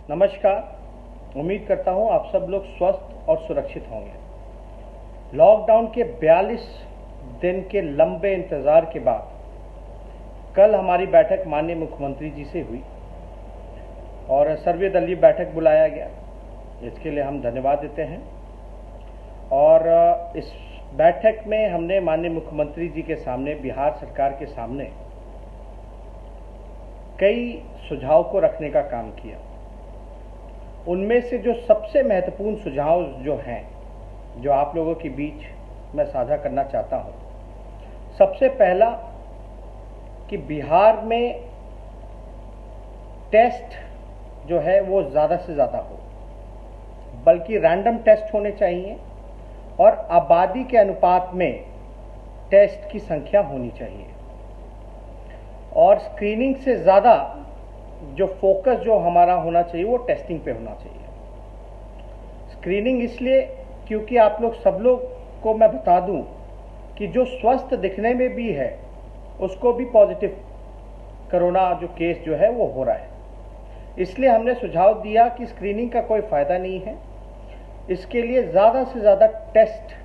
नमस्कार। उम्मीद करता हूं आप सब लोग स्वस्थ और सुरक्षित होंगे। लॉकडाउन के 42 दिन के लंबे इंतज़ार के बाद कल हमारी बैठक माननीय मुख्यमंत्री जी से हुई और सर्वदलीय बैठक बुलाया गया। इसके लिए हम धन्यवाद देते हैं। और इस बैठक में हमने माननीय मुख्यमंत्री जी के सामने, बिहार सरकार के सामने कई सुझाव को रखने का काम किया। उनमें से जो सबसे महत्वपूर्ण सुझाव जो हैं, जो आप लोगों के बीच मैं साझा करना चाहता हूं, सबसे पहला कि बिहार में टेस्ट जो है वो ज़्यादा से ज़्यादा हो, बल्कि रैंडम टेस्ट होने चाहिए और आबादी के अनुपात में टेस्ट की संख्या होनी चाहिए। और स्क्रीनिंग से ज़्यादा जो फोकस जो हमारा होना चाहिए वो टेस्टिंग पे होना चाहिए। स्क्रीनिंग इसलिए क्योंकि आप लोग सब लोग को मैं बता दूं कि जो स्वस्थ दिखने में भी है उसको भी पॉजिटिव कोरोना जो केस जो है वो हो रहा है। इसलिए हमने सुझाव दिया कि स्क्रीनिंग का कोई फ़ायदा नहीं है, इसके लिए ज़्यादा से ज़्यादा टेस्ट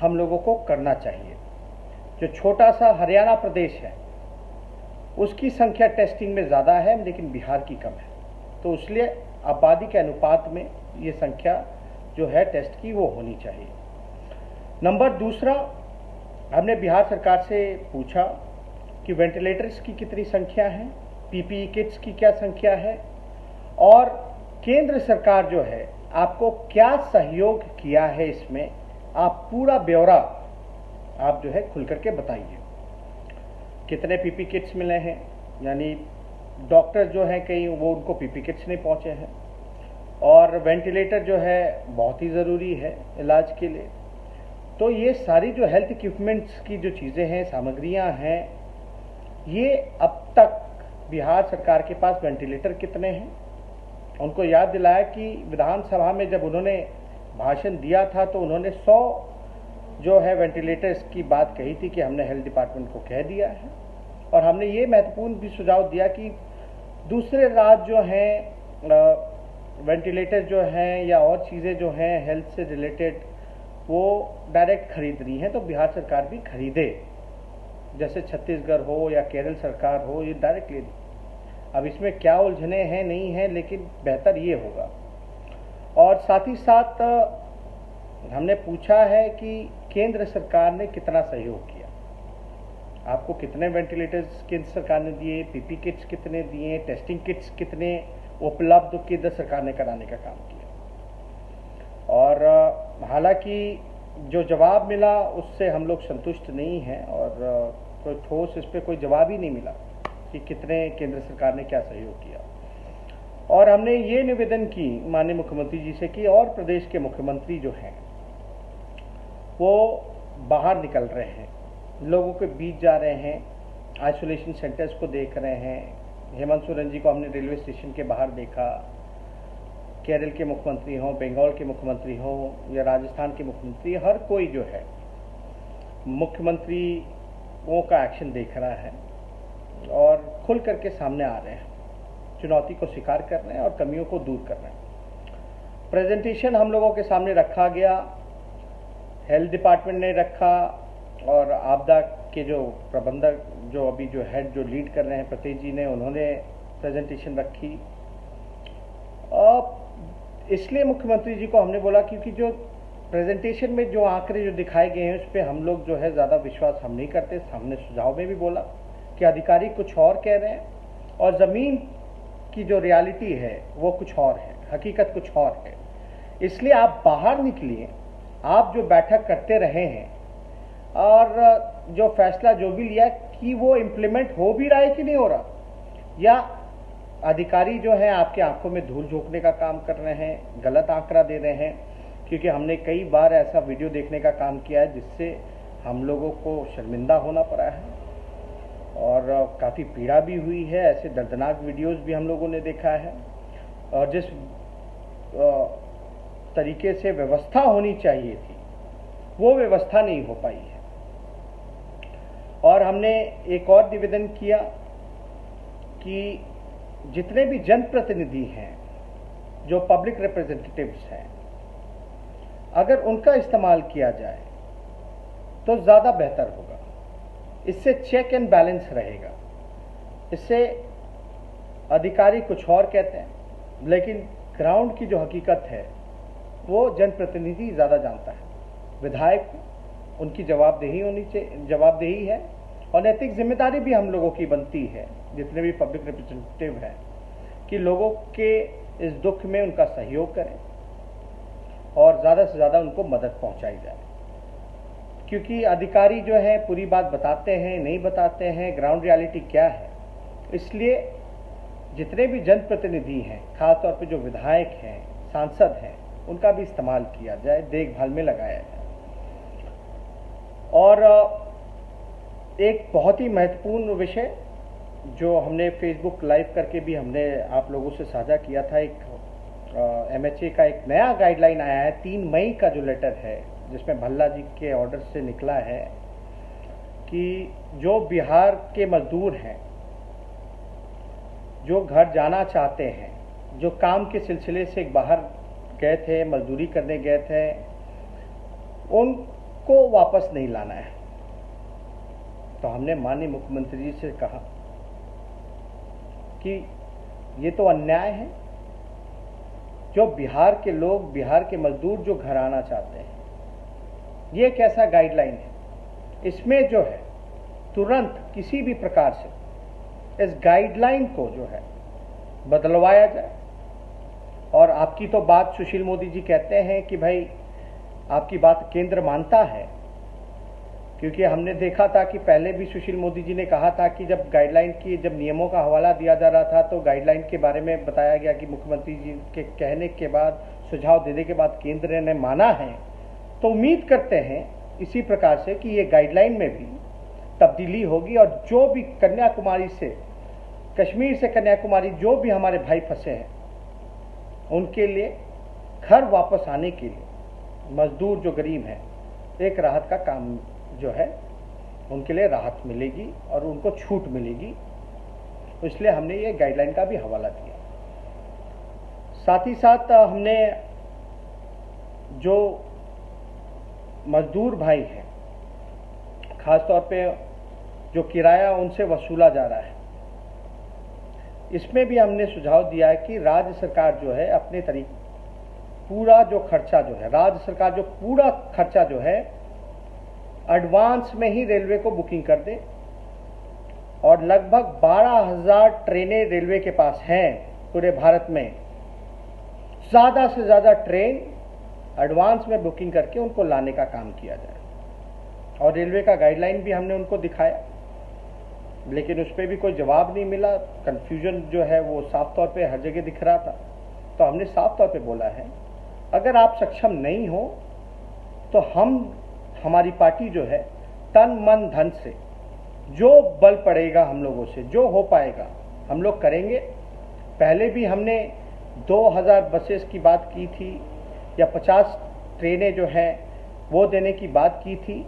हम लोगों को करना चाहिए। जो छोटा सा हरियाणा प्रदेश है उसकी संख्या टेस्टिंग में ज़्यादा है, लेकिन बिहार की कम है, तो इसलिए आबादी के अनुपात में ये संख्या जो है टेस्ट की वो होनी चाहिए। नंबर दूसरा, हमने बिहार सरकार से पूछा कि वेंटिलेटर्स की कितनी संख्या है, पीपीई किट्स की क्या संख्या है और केंद्र सरकार जो है आपको क्या सहयोग किया है, इसमें आप पूरा ब्यौरा आप जो है खुल करके बताइए। कितने पीपी किट्स मिले हैं, यानी डॉक्टर जो हैं कई वो उनको पीपी किट्स नहीं पहुंचे हैं, और वेंटिलेटर जो है बहुत ही ज़रूरी है इलाज के लिए। तो ये सारी जो हेल्थ इक्विपमेंट्स की जो चीज़ें हैं, सामग्रियां हैं, ये अब तक बिहार सरकार के पास वेंटिलेटर कितने हैं। उनको याद दिलाया कि विधानसभा में जब उन्होंने भाषण दिया था तो उन्होंने 100 जो है वेंटिलेटर्स की बात कही थी कि हमने हेल्थ डिपार्टमेंट को कह दिया है। और हमने ये महत्वपूर्ण भी सुझाव दिया कि दूसरे राज्य जो हैं वेंटिलेटर जो हैं या और चीज़ें जो हैं हेल्थ से रिलेटेड वो डायरेक्ट खरीदनी है तो बिहार सरकार भी खरीदे, जैसे छत्तीसगढ़ हो या केरल सरकार हो, ये डायरेक्ट ले। अब इसमें क्या उलझने हैं नहीं हैं, लेकिन बेहतर ये होगा। और साथ ही साथ हमने पूछा है कि केंद्र सरकार ने कितना सहयोग किया, आपको कितने वेंटिलेटर्स केंद्र सरकार ने दिए, पीपी किट्स कितने दिए, टेस्टिंग किट्स कितने उपलब्ध केंद्र सरकार ने कराने का काम किया। और हालांकि जो जवाब मिला उससे हम लोग संतुष्ट नहीं हैं और कोई ठोस इस पर कोई जवाब ही नहीं मिला कि कितने केंद्र सरकार ने क्या सहयोग किया। और हमने ये निवेदन की माननीय मुख्यमंत्री जी से कि और प्रदेश के मुख्यमंत्री जो हैं वो बाहर निकल रहे हैं, लोगों के बीच जा रहे हैं, आइसोलेशन सेंटर्स को देख रहे हैं। हेमंत सोरेन जी को हमने रेलवे स्टेशन के बाहर देखा। केरल के मुख्यमंत्री हों, बंगाल के मुख्यमंत्री हों या राजस्थान के मुख्यमंत्री, हर कोई जो है मुख्यमंत्रियों का एक्शन देख रहा है और खुल करके सामने आ रहे हैं, चुनौती को स्वीकार कर रहे हैं और कमियों को दूर कर रहे हैं। प्रेजेंटेशन हम लोगों के सामने रखा गया, हेल्थ डिपार्टमेंट ने रखा और आपदा के जो प्रबंधक जो अभी जो हेड जो लीड कर रहे हैं प्रतीक जी ने, उन्होंने प्रेजेंटेशन रखी। और इसलिए मुख्यमंत्री जी को हमने बोला क्योंकि जो प्रेजेंटेशन में जो आंकड़े जो दिखाए गए हैं उस पर हम लोग जो है ज़्यादा विश्वास हम नहीं करते। हमने सुझाव में भी बोला कि अधिकारी कुछ और कह रहे हैं और ज़मीन की जो रियलिटी है वो कुछ और है, हकीकत कुछ और है। इसलिए आप बाहर निकलिए, आप जो बैठक करते रहे हैं और जो फैसला जो भी लिया कि वो इम्प्लीमेंट हो भी रहा है कि नहीं हो रहा, या अधिकारी जो है आपके आंखों में धूल झोंकने का काम कर रहे हैं, गलत आंकड़ा दे रहे हैं। क्योंकि हमने कई बार ऐसा वीडियो देखने का काम किया है जिससे हम लोगों को शर्मिंदा होना पड़ा है और काफ़ी पीड़ा भी हुई है। ऐसे दर्दनाक वीडियोस भी हम लोगों ने देखा है और जिस तरीके से व्यवस्था होनी चाहिए थी वो व्यवस्था नहीं हो पाई है। और हमने एक और निवेदन किया कि जितने भी जनप्रतिनिधि हैं जो पब्लिक रिप्रेजेंटेटिव्स हैं, अगर उनका इस्तेमाल किया जाए तो ज़्यादा बेहतर होगा। इससे चेक एंड बैलेंस रहेगा। इससे अधिकारी कुछ और कहते हैं, लेकिन ग्राउंड की जो हकीकत है वो जनप्रतिनिधि ज़्यादा जानता है। विधायक उनकी जवाबदेही है और नैतिक जिम्मेदारी भी हम लोगों की बनती है, जितने भी पब्लिक रिप्रेजेंटेटिव हैं, कि लोगों के इस दुख में उनका सहयोग करें और ज़्यादा से ज़्यादा उनको मदद पहुंचाई जाए। क्योंकि अधिकारी जो है पूरी बात बताते हैं, नहीं बताते हैं, ग्राउंड रियलिटी क्या है। इसलिए जितने भी जनप्रतिनिधि हैं, खासतौर पे जो विधायक हैं, सांसद हैं, उनका भी इस्तेमाल किया जाए, देखभाल में लगाया जाए। और एक बहुत ही महत्वपूर्ण विषय जो हमने फेसबुक लाइव करके भी हमने आप लोगों से साझा किया था, एक MHA का एक नया गाइडलाइन आया है 3 मई का जो लेटर है, जिसमें भल्ला जी के ऑर्डर से निकला है कि जो बिहार के मजदूर हैं, जो घर जाना चाहते हैं, जो काम के सिलसिले से बाहर गए थे, मजदूरी करने गए थे, उनको वापस नहीं लाना है। तो हमने माननीय मुख्यमंत्री जी से कहा कि ये तो अन्याय है। जो बिहार के लोग, बिहार के मजदूर जो घर आना चाहते हैं, ये एक ऐसा गाइडलाइन है, इसमें जो है तुरंत किसी भी प्रकार से इस गाइडलाइन को जो है बदलवाया जाए। और आपकी तो बात सुशील मोदी जी कहते हैं कि भाई आपकी बात केंद्र मानता है, क्योंकि हमने देखा था कि पहले भी सुशील मोदी जी ने कहा था कि जब गाइडलाइन की, जब नियमों का हवाला दिया जा रहा था तो गाइडलाइन के बारे में बताया गया कि मुख्यमंत्री जी के कहने के बाद, सुझाव देने के बाद केंद्र ने माना है। तो उम्मीद करते हैं इसी प्रकार से कि ये गाइडलाइन में भी तब्दीली होगी और जो भी कन्याकुमारी से, कश्मीर से कन्याकुमारी जो भी हमारे भाई फंसे हैं, उनके लिए घर वापस आने के लिए, मजदूर जो गरीब हैं, एक राहत का काम जो है, उनके लिए राहत मिलेगी और उनको छूट मिलेगी। इसलिए हमने ये गाइडलाइन का भी हवाला दिया। साथ ही साथ हमने जो मजदूर भाई हैं, खासतौर पे जो किराया उनसे वसूला जा रहा है, इसमें भी हमने सुझाव दिया है कि राज्य सरकार जो है अपने तरीके पूरा जो खर्चा जो है, राज्य सरकार जो पूरा खर्चा जो है एडवांस में ही रेलवे को बुकिंग कर दे। और लगभग 12,000 ट्रेनें रेलवे के पास हैं पूरे भारत में। ज़्यादा से ज़्यादा ट्रेन एडवांस में बुकिंग करके उनको लाने का काम किया जाए। और रेलवे का गाइडलाइन भी हमने उनको दिखाया, लेकिन उस पर भी कोई जवाब नहीं मिला। कन्फ्यूजन जो है वो साफ तौर पे हर जगह दिख रहा था। तो हमने साफ तौर पे बोला है, अगर आप सक्षम नहीं हो तो हमारी पार्टी जो है तन मन धन से जो बल पड़ेगा हम लोगों से, जो हो पाएगा हम लोग करेंगे। पहले भी हमने 2000 बसेस की बात की थी या 50 ट्रेनें जो हैं वो देने की बात की थी।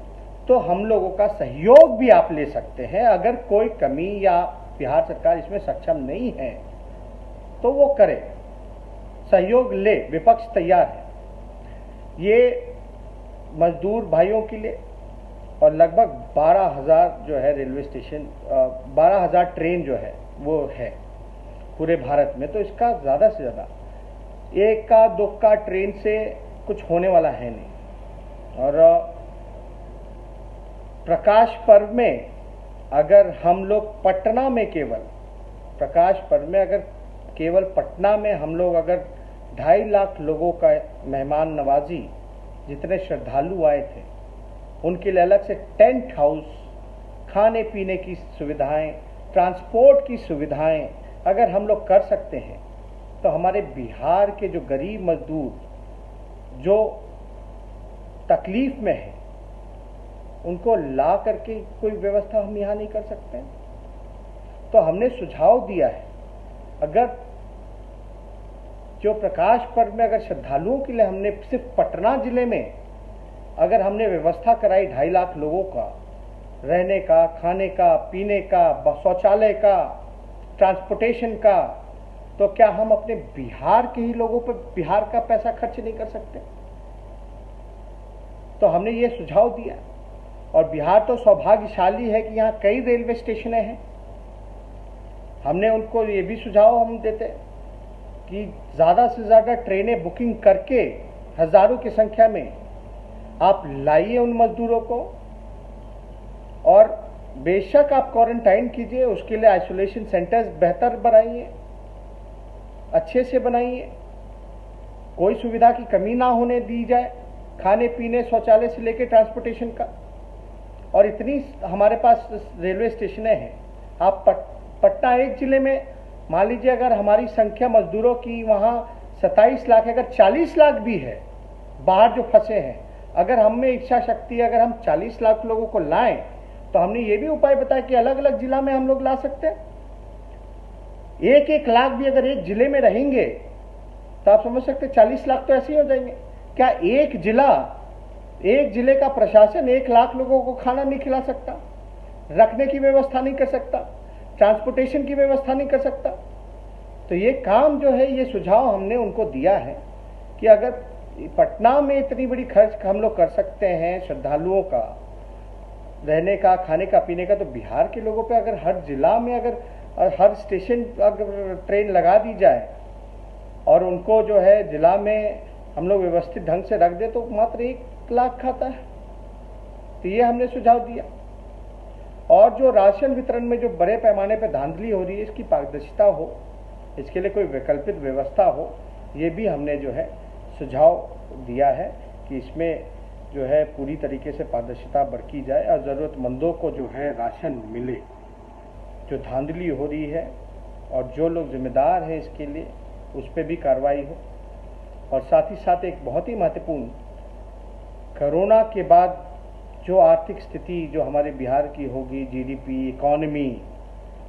तो हम लोगों का सहयोग भी आप ले सकते हैं। अगर कोई कमी या बिहार सरकार इसमें सक्षम नहीं है तो वो करे, सहयोग ले, विपक्ष तैयार है। ये मजदूर भाइयों के लिए और लगभग 12,000 जो है रेलवे स्टेशन, 12,000 ट्रेन जो है वो है पूरे भारत में। तो इसका ज़्यादा से ज़्यादा एक का दो का ट्रेन से कुछ होने वाला है नहीं। और प्रकाश पर्व में अगर हम लोग पटना में प्रकाश पर्व में अगर केवल पटना में हम लोग अगर 2.5 लाख लोगों का मेहमान नवाजी, जितने श्रद्धालु आए थे, उनके लिए अलग से टेंट हाउस, खाने पीने की सुविधाएं, ट्रांसपोर्ट की सुविधाएं अगर हम लोग कर सकते हैं तो हमारे बिहार के जो गरीब मजदूर जो तकलीफ में है उनको ला करके कोई व्यवस्था हम यहाँ नहीं कर सकते हैं। तो हमने सुझाव दिया है, अगर जो प्रकाश पर्व में अगर श्रद्धालुओं के लिए हमने सिर्फ पटना जिले में अगर हमने व्यवस्था कराई 2.5 लाख लोगों का रहने का, खाने का, पीने का, शौचालय का, ट्रांसपोर्टेशन का, तो क्या हम अपने बिहार के ही लोगों पर बिहार का पैसा खर्च नहीं कर सकते? तो हमने ये सुझाव दिया। और बिहार तो सौभाग्यशाली है कि यहाँ कई रेलवे स्टेशन हैं। हमने उनको ये भी सुझाव हम देते कि ज़्यादा से ज़्यादा ट्रेनें बुकिंग करके हज़ारों की संख्या में आप लाइए उन मजदूरों को, और बेशक आप क्वारंटाइन कीजिए, उसके लिए आइसोलेशन सेंटर्स बेहतर बनाइए, अच्छे से बनाइए, कोई सुविधा की कमी ना होने दी जाए, खाने पीने शौचालय से लेकर ट्रांसपोर्टेशन का। और इतनी हमारे पास रेलवे स्टेशनें हैं। आप पटना एक जिले में मान लीजिए, अगर हमारी संख्या मजदूरों की वहाँ 27 लाख है, अगर 40 लाख भी है बाहर जो फंसे हैं, अगर हम में इच्छा शक्ति, अगर हम 40 लाख लोगों को लाएं, तो हमने ये भी उपाय बताया कि अलग अलग जिला में हम लोग ला सकते हैं। 1-1 लाख भी अगर एक जिले में रहेंगे तो आप समझ सकते 40 लाख तो ऐसे ही हो जाएंगे। क्या एक जिले का प्रशासन 1 लाख लोगों को खाना नहीं खिला सकता, रखने की व्यवस्था नहीं कर सकता, ट्रांसपोर्टेशन की व्यवस्था नहीं कर सकता? तो ये काम जो है, ये सुझाव हमने उनको दिया है कि अगर पटना में इतनी बड़ी खर्च हम लोग कर सकते हैं श्रद्धालुओं का रहने का, खाने का, पीने का, तो बिहार के लोगों पे अगर हर जिला में अगर हर स्टेशन अगर ट्रेन लगा दी जाए और उनको जो है जिला में हम लोग व्यवस्थित ढंग से रख दे, तो मात्र 1 लाख खाता है। तो ये हमने सुझाव दिया। और जो राशन वितरण में जो बड़े पैमाने पर धांधली हो रही है, इसकी पारदर्शिता हो, इसके लिए कोई वैकल्पिक व्यवस्था हो, ये भी हमने जो है सुझाव दिया है कि इसमें जो है पूरी तरीके से पारदर्शिता बरती जाए और ज़रूरतमंदों को जो है राशन मिले। जो धांधली हो रही है और जो लोग जिम्मेदार हैं इसके लिए, उस पर भी कार्रवाई हो। और साथ ही साथ एक बहुत ही महत्वपूर्ण, कोरोना के बाद जो आर्थिक स्थिति जो हमारे बिहार की होगी, जीडीपी, इकोनॉमी,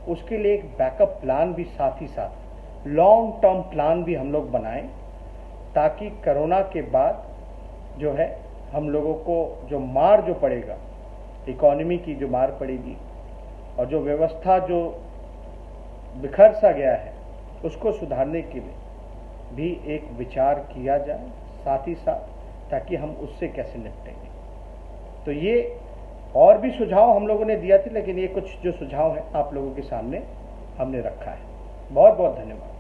उसके लिए एक बैकअप प्लान भी, साथ ही साथ लॉन्ग टर्म प्लान भी हम लोग बनाएं, ताकि कोरोना के बाद जो है हम लोगों को जो मार जो पड़ेगा, इकोनॉमी की जो मार पड़ेगी और जो व्यवस्था जो बिखर सा गया है, उसको सुधारने के लिए भी एक विचार किया जाए साथ ही साथ, ताकि हम उससे कैसे निपटेंगे। तो ये और भी सुझाव हम लोगों ने दिया थे, लेकिन ये कुछ जो सुझाव हैं आप लोगों के सामने हमने रखा है। बहुत बहुत धन्यवाद।